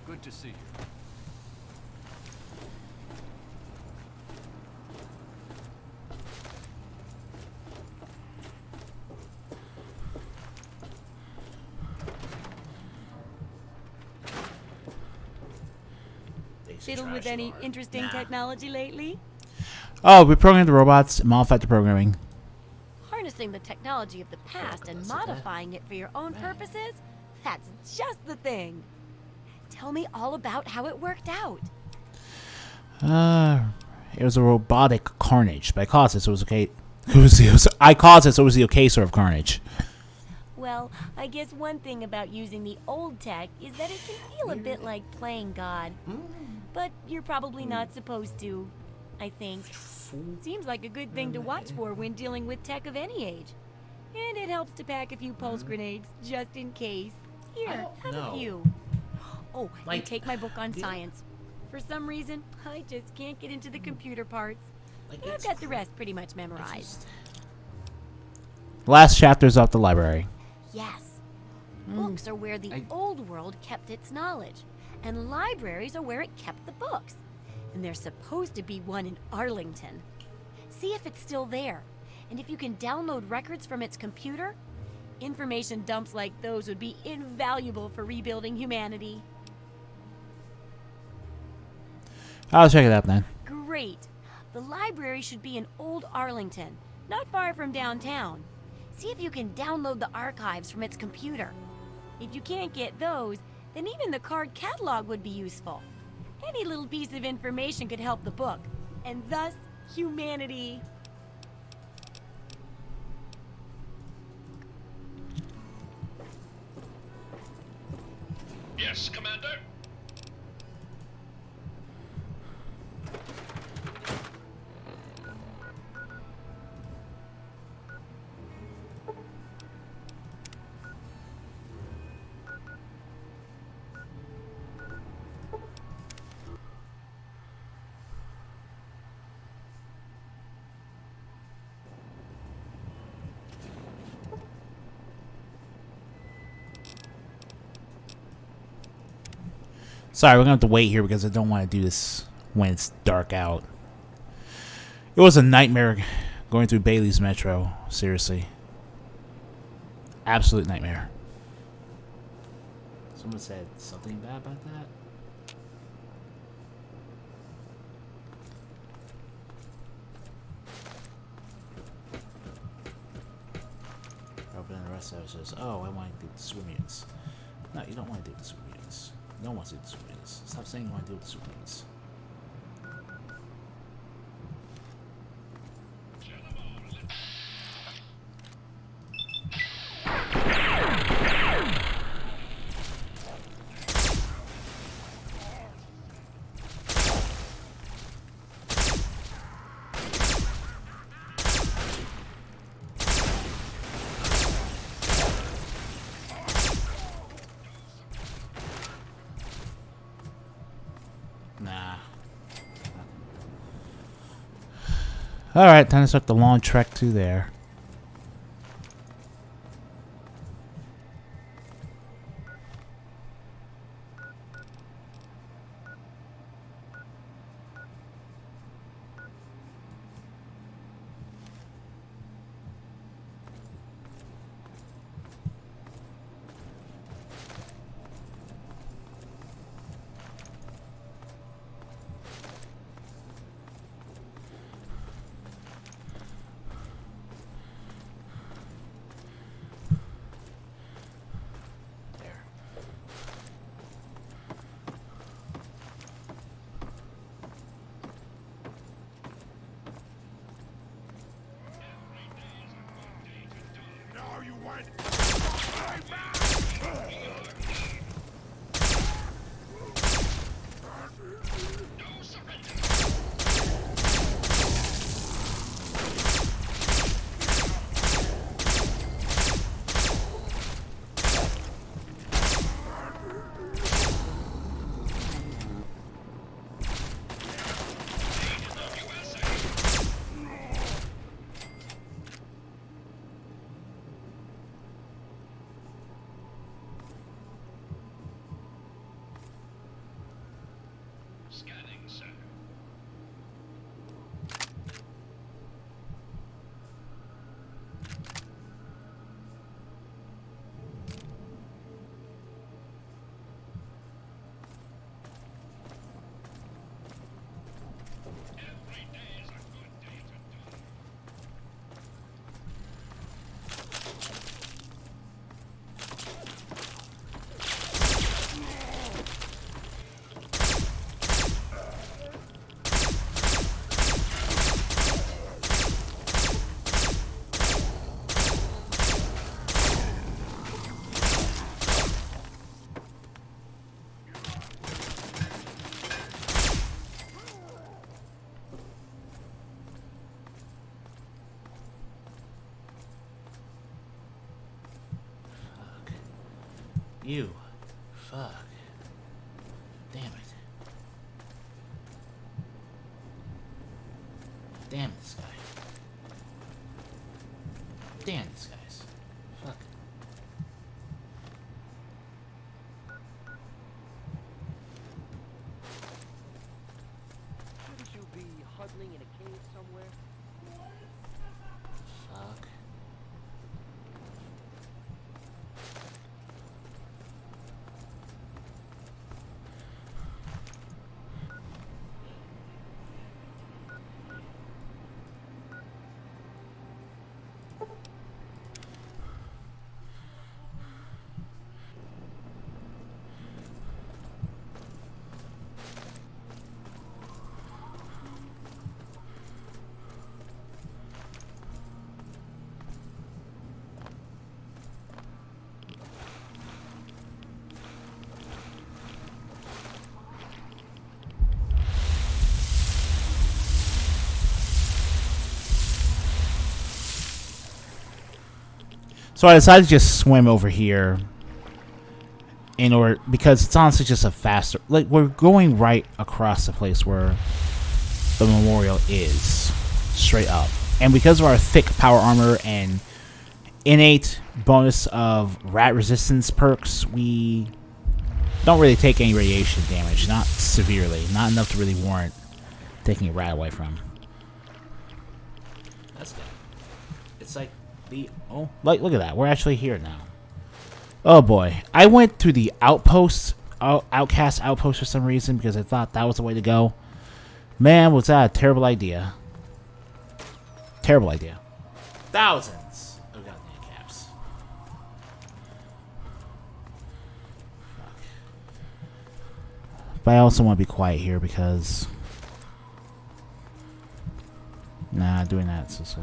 Speaker 4: Good to see you.
Speaker 2: Fiddled with any interesting technology lately?
Speaker 1: Oh, we programmed the robots, modified the programming.
Speaker 2: Harnessing the technology of the past and modifying it for your own purposes? That's just the thing. Tell me all about how it worked out.
Speaker 1: It was a robotic carnage, but I caused it, so it was okay. I caused it, so it was the okay sort of carnage.
Speaker 2: Well, I guess one thing about using the old tech is that it can feel a bit like playing God. But you're probably not supposed to, I think. Seems like a good thing to watch for when dealing with tech of any age. And it helps to pack a few pulse grenades, just in case. Here, have a few. Oh, and take my book on science. For some reason, I just can't get into the computer parts. But I've got the rest pretty much memorized.
Speaker 1: Last chapter's off the library.
Speaker 2: Yes. Books are where the old world kept its knowledge, and libraries are where it kept the books. And there's supposed to be one in Arlington. See if it's still there. And if you can download records from its computer, information dumps like those would be invaluable for rebuilding humanity.
Speaker 1: I'll check it out then.
Speaker 2: Great. The library should be in Old Arlington, not far from downtown. See if you can download the archives from its computer. If you can't get those, then even the card catalog would be useful. Any little piece of information could help the book, and thus humanity.
Speaker 11: Yes, Commander?
Speaker 1: Sorry, we're going to have to wait here because I don't want to do this when it's dark out. It was a nightmare going through Bailey's Metro. Seriously. Absolute nightmare. Someone said something bad about that? Open the rest of it says, oh, I want to do the super mutants. No, you don't want to do the super mutants. No one wants to do the super mutants. Stop saying you want to do the super mutants. Nah. Alright, time to start the long trek to there. You. Fuck. Damn it. Damn this guy. Damn this guys. Fuck.
Speaker 11: Shouldn't you be huddling in a cave somewhere?
Speaker 1: Fuck. So I decided to just swim over here in order, because it's honestly just a faster, like, we're going right across the place where the memorial is, straight up. And because of our thick power armor and innate bonus of rat resistance perks, we don't really take any radiation damage. Not severely. Not enough to really warrant taking a rat away from. That's good. It's like the... Oh, look at that. We're actually here now. Oh boy. I went to the outpost, outcast outpost for some reason because I thought that was the way to go. Man, was that a terrible idea. Terrible idea. Thousands of goddamn caps. Fuck. But I also want to be quiet here because... Nah, doing that is just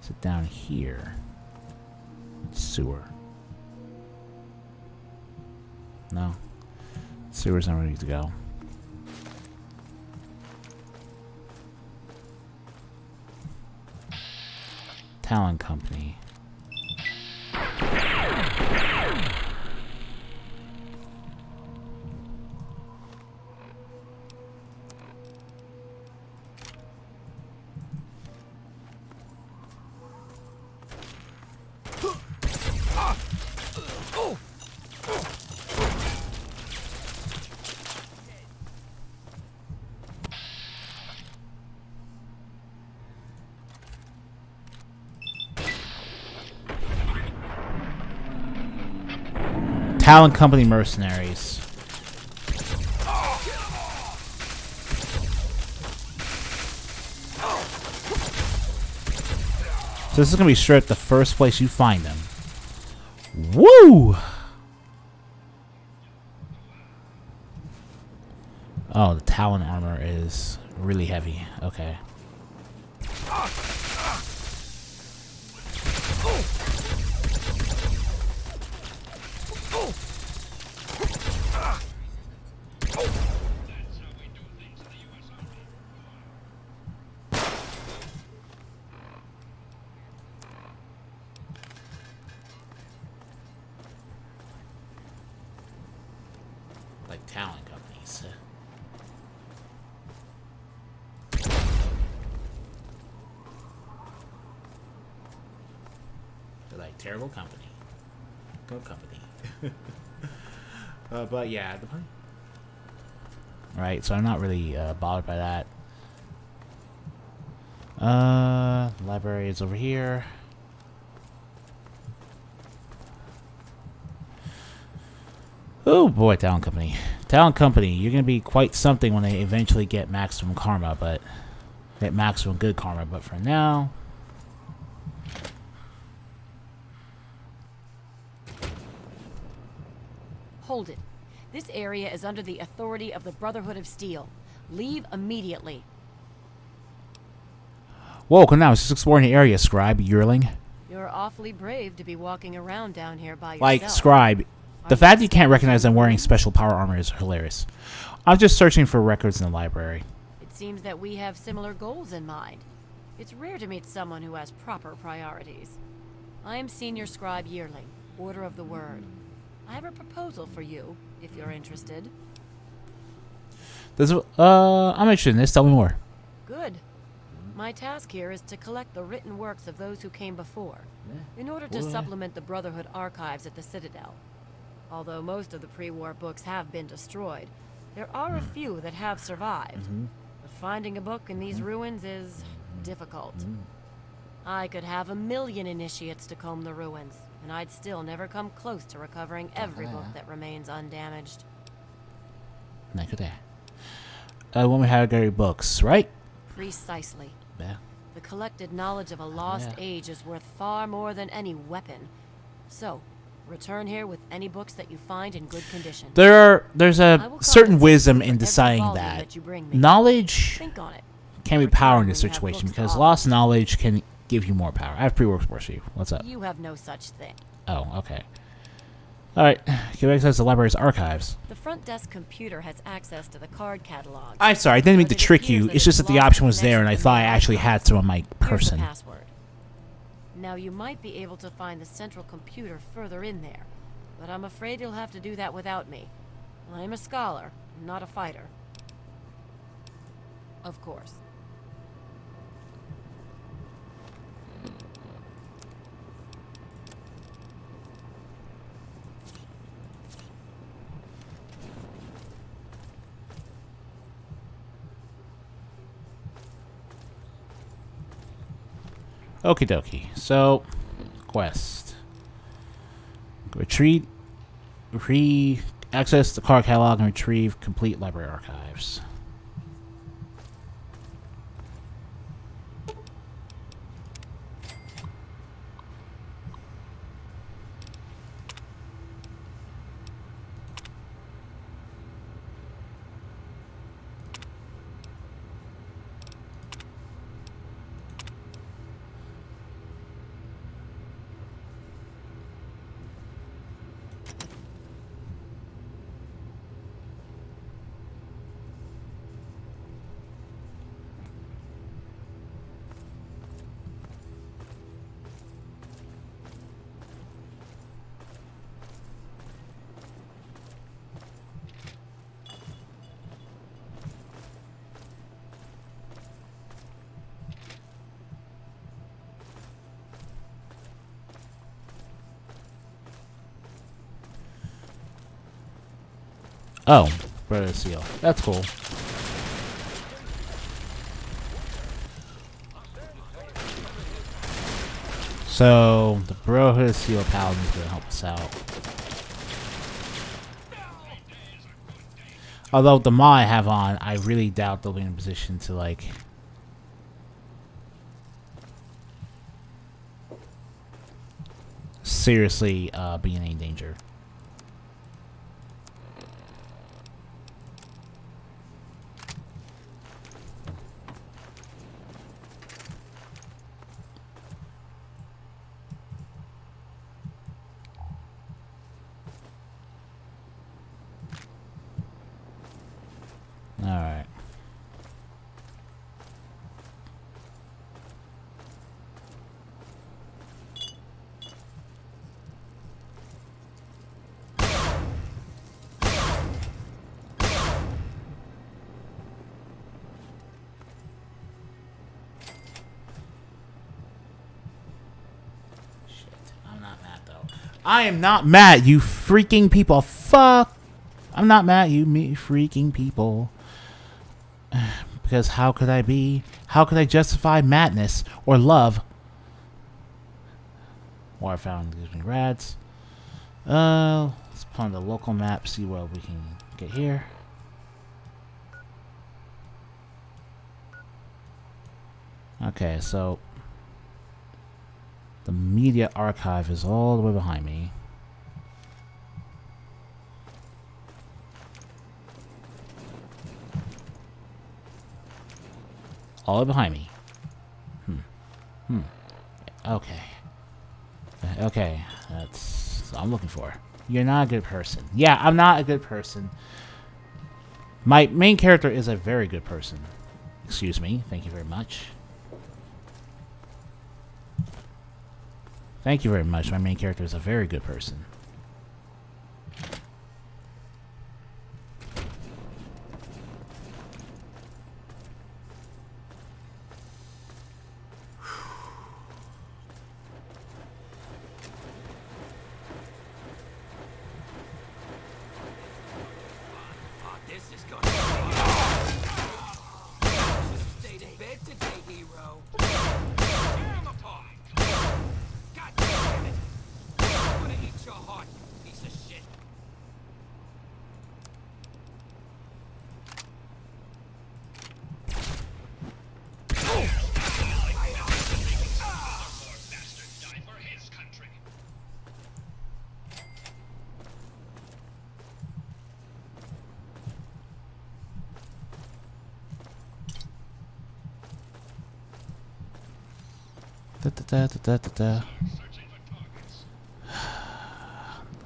Speaker 1: sit down here. Sewer. No. Sewer's not ready to go. Talent Company. Talent Company mercenaries. So this is gonna be straight up the first place you find them. Woo! Oh, the Talon armor is really heavy. Okay. Like talent companies. They're like terrible company. Good company. But yeah, right. So I'm not really bothered by that. Library is over here. Oh boy, Talent Company. Talent Company, you're gonna be quite something when they eventually get maximum karma, but get maximum good karma. But for now,
Speaker 2: Hold it. This area is under the authority of the Brotherhood of Steel. Leave immediately.
Speaker 1: whoa! Come now, just exploring the area, Scribe, yearling.
Speaker 2: You're awfully brave to be walking around down here by yourself.
Speaker 1: Like Scribe, the fact that you can't recognize I'm wearing special power armor is hilarious. I'm just searching for records in the library.
Speaker 2: It seems that we have similar goals in mind. It's rare to meet someone who has proper priorities. I am Senior Scribe Yearling, Order of the Word. I have a proposal for you, if you're interested.
Speaker 1: I'm interested in this. Tell me more.
Speaker 2: Good. My task here is to collect the written works of those who came before, in order to supplement the Brotherhood archives at the Citadel. Although most of the pre-war books have been destroyed, there are a few that have survived. But finding a book in these ruins is difficult. I could have 1,000,000 initiates to comb the ruins, and I'd still never come close to recovering every book that remains undamaged.
Speaker 1: When we have Gary books, right?
Speaker 2: Precisely.
Speaker 1: Yeah.
Speaker 2: The collected knowledge of a lost age is worth far more than any weapon. So, return here with any books that you find in good condition.
Speaker 1: There's a certain wisdom in deciding that knowledge can be power in this situation, because lost knowledge can give you more power. I have pre-works for you. What's up?
Speaker 2: You have no such thing.
Speaker 1: Oh, okay. Alright, give access to the library's archives.
Speaker 2: The front desk computer has access to the card catalog.
Speaker 1: I'm sorry, I didn't mean to trick you. It's just that the option was there and I thought I actually had some on my person.
Speaker 2: Here's the password. Now you might be able to find the central computer further in there, but I'm afraid you'll have to do that without me. I'm a scholar, not a fighter. Of course.
Speaker 1: Okie dokie. So, quest. Access the card catalog and retrieve complete library archives. Oh, Brother Seal. That's cool. So, the Brotherhood Seal Paladin's gonna help us out. Although the mod I have on, I really doubt they'll be in a position to, like, seriously be in any danger. Alright. Shit. I'm not mad though. I am not mad, you freaking people. Fuck. I'm not mad, you freaking people. Because how could I be? How could I justify madness or love? Water fountain gives me rads. Let's put on the local map, see what we can get here. Okay, so the media archive is all the way behind me. All behind me. Okay. Okay. That's what I'm looking for. You're not a good person. Yeah, I'm not a good person. My main character is a very good person. Excuse me. Thank you very much. Thank you very much. My main character is a very good person.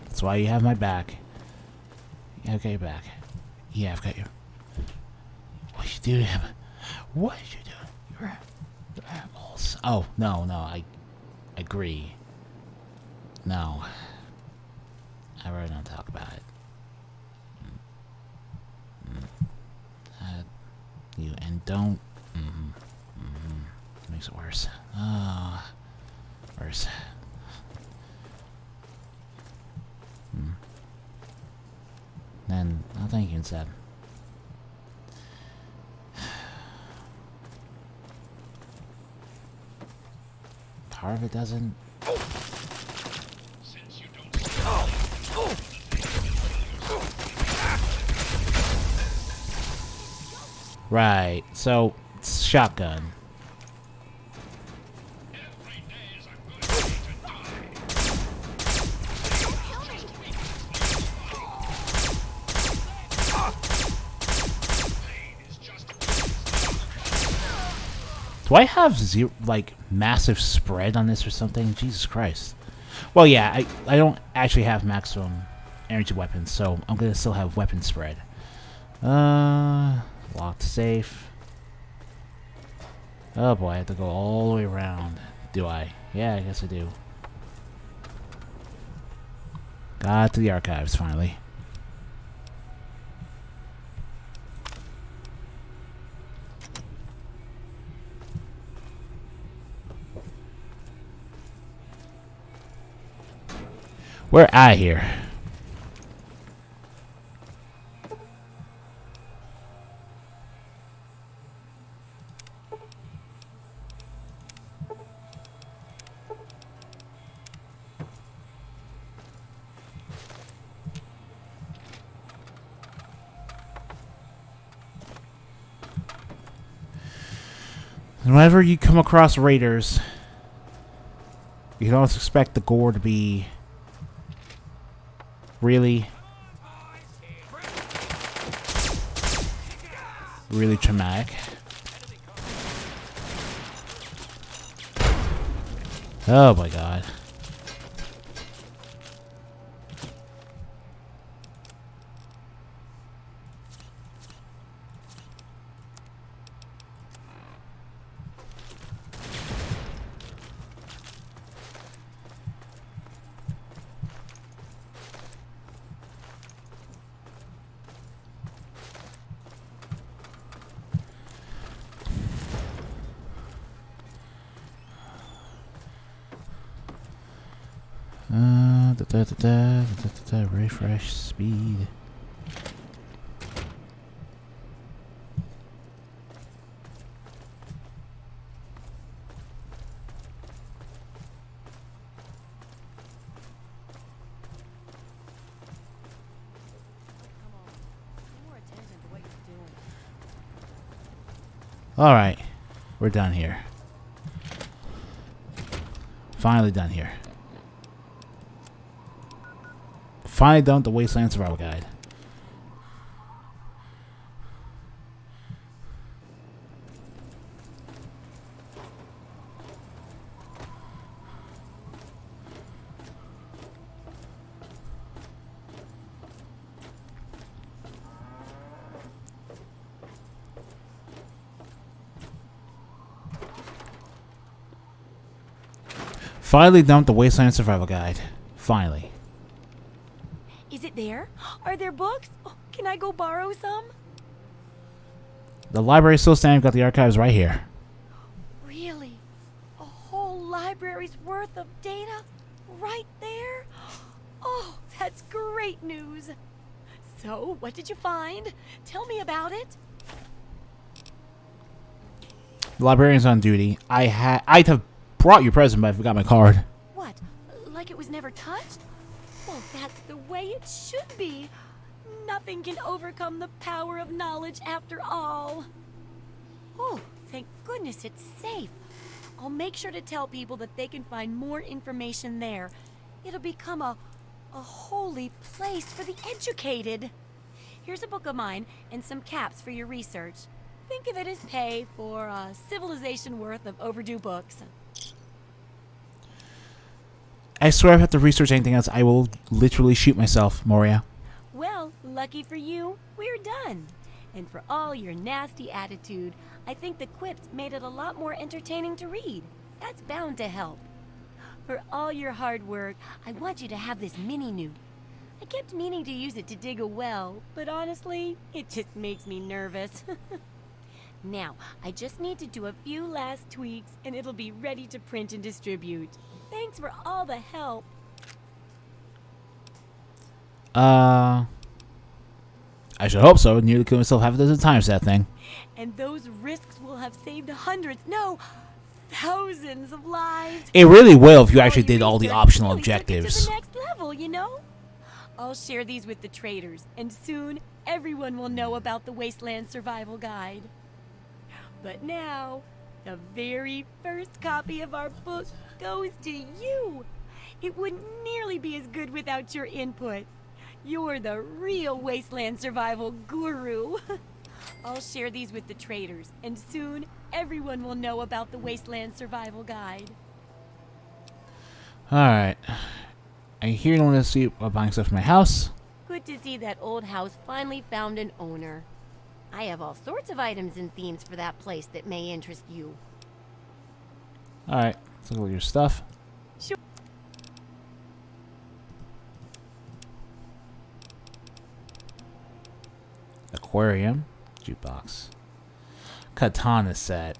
Speaker 1: That's why you have my back. Yeah, I've got your back. Yeah, I've got you. What you doing? What you doing? You're animals. Oh, no, I agree. No. I really don't talk about it. You and don't. Makes it worse. Worse. Then I'll thank you instead. part of it doesn't. Right, so it's shotgun. Do I have zero, like, massive spread on this or something? Jesus Christ. Well, yeah, I don't actually have maximum energy weapons, so I'm gonna still have weapon spread. Locked safe. Oh boy, I have to go all the way around. Do I? Yeah, I guess I do. Got to the archives, finally. We're out of here. And whenever you come across raiders, you can always expect the gore to be really traumatic. Oh my god. Refresh speed. All right, we're done here. Finally done here. Finally done with the Wasteland Survival Guide. Finally done with the Wasteland Survival Guide. Finally.
Speaker 2: Is it there? Are there books? Oh, can I go borrow some?
Speaker 1: The library is still standing. Got the archives right here.
Speaker 2: Really? A whole library's worth of data? Right there? Oh, that's great news. So, what did you find? Tell me about it.
Speaker 1: The librarian's on duty. I'd have brought your present, but I forgot my card.
Speaker 2: What? Like it was never touched? Well, that's the way it should be. Nothing can overcome the power of knowledge after all. Oh, thank goodness it's safe. I'll make sure to tell people that they can find more information there. It'll become a holy place for the educated. Here's a book of mine and some caps for your research. Think of it as pay for a civilization worth of overdue books.
Speaker 1: I swear if I have to research anything else, I will literally shoot myself, Moria.
Speaker 2: Well, lucky for you, we're done. And for all your nasty attitude, I think the quips made it a lot more entertaining to read. That's bound to help. For all your hard work, I want you to have this mini newt. I kept meaning to use it to dig a well, but honestly, it just makes me nervous. Now, I just need to do a few last tweaks and it'll be ready to print and distribute. Thanks for all the help.
Speaker 1: I should hope so. Nearly killed myself half a dozen times, that thing.
Speaker 2: And those risks will have saved hundreds, no, thousands of lives.
Speaker 1: It really will if you actually
Speaker 2: All your
Speaker 1: did all the
Speaker 2: research
Speaker 1: optional
Speaker 2: really took it
Speaker 1: objectives.
Speaker 2: to the next level, you know? I'll share these with the traders, and soon everyone will know about the Wasteland Survival Guide. But now, the very first copy of our book goes to you. It wouldn't nearly be as good without your input. You're the real Wasteland Survival Guru. I'll share these with the traders, and soon everyone will know about the Wasteland Survival Guide.
Speaker 1: Alright. I hear you want to see about buying stuff for my house.
Speaker 2: Good to see that old house finally found an owner. I have all sorts of items and themes for that place that may interest you.
Speaker 1: Alright, let's look at your stuff.
Speaker 2: Sure.
Speaker 1: Aquarium. Jukebox. Katana set.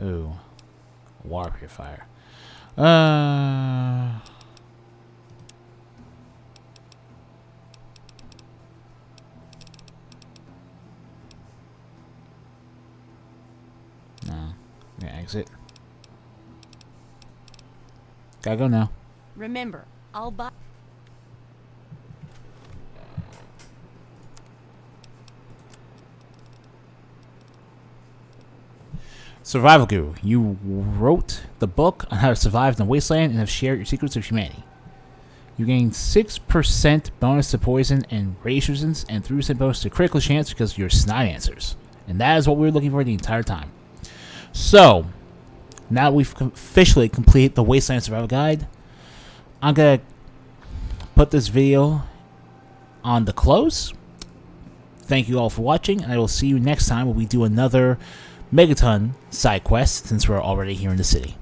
Speaker 1: Ooh. Water purifier. No. I'm gonna exit. Gotta go now.
Speaker 2: Remember, I'll buy.
Speaker 1: Survival Guru. You wrote the book on how to survive in the wasteland and have shared your secrets with humanity. You gain 6% bonus to poison and radiation resistance and 3% bonus to critical chance because of your snide answers. And that is what we were looking for the entire time. So, now we've officially completed the Wasteland Survival Guide. I'm going to put this video on the close. Thank you all for watching, and I will see you next time when we do another Megaton side quest, since we're already here in the city.